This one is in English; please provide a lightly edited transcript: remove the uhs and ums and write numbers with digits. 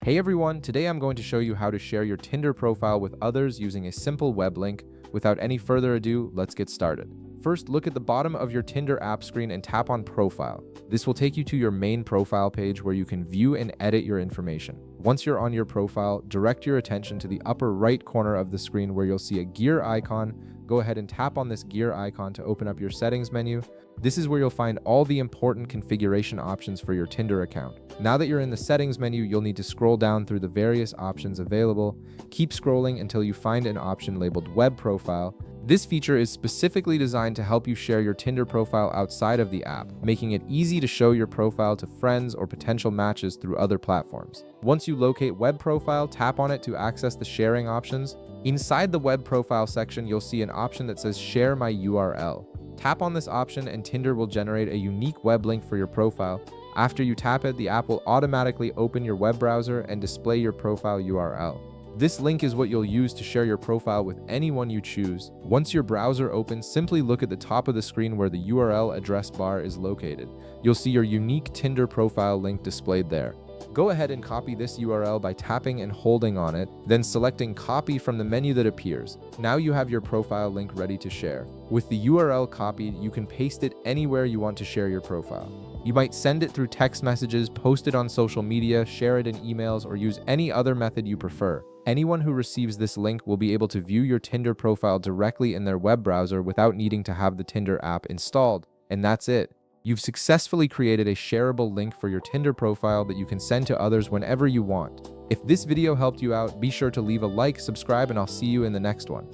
Hey everyone, today I'm going to show you how to share your Tinder profile with others using a simple web link. Without any further ado, let's get started. First, look at the bottom of your Tinder app screen and tap on Profile. This will take you to your main profile page where you can view and edit your information. Once you're on your profile, direct your attention to the upper right corner of the screen where you'll see a gear icon. Go ahead and tap on this gear icon to open up your settings menu. This is where you'll find all the important configuration options for your Tinder account. Now that you're in the settings menu, you'll need to scroll down through the various options available. Keep scrolling until you find an option labeled Web Profile. This feature is specifically designed to help you share your Tinder profile outside of the app, making it easy to show your profile to friends or potential matches through other platforms. Once you locate Web Profile, tap on it to access the sharing options. Inside the Web Profile section, you'll see an option that says Share My URL. Tap on this option and Tinder will generate a unique web link for your profile. After you tap it, the app will automatically open your web browser and display your profile URL. This link is what you'll use to share your profile with anyone you choose. Once your browser opens, simply look at the top of the screen where the URL address bar is located. You'll see your unique Tinder profile link displayed there. Go ahead and copy this URL by tapping and holding on it, then selecting Copy from the menu that appears. Now you have your profile link ready to share. With the URL copied, you can paste it anywhere you want to share your profile. You might send it through text messages, post it on social media, share it in emails, or use any other method you prefer. Anyone who receives this link will be able to view your Tinder profile directly in their web browser without needing to have the Tinder app installed. And that's it. You've successfully created a shareable link for your Tinder profile that you can send to others whenever you want. If this video helped you out, be sure to leave a like, subscribe, and I'll see you in the next one.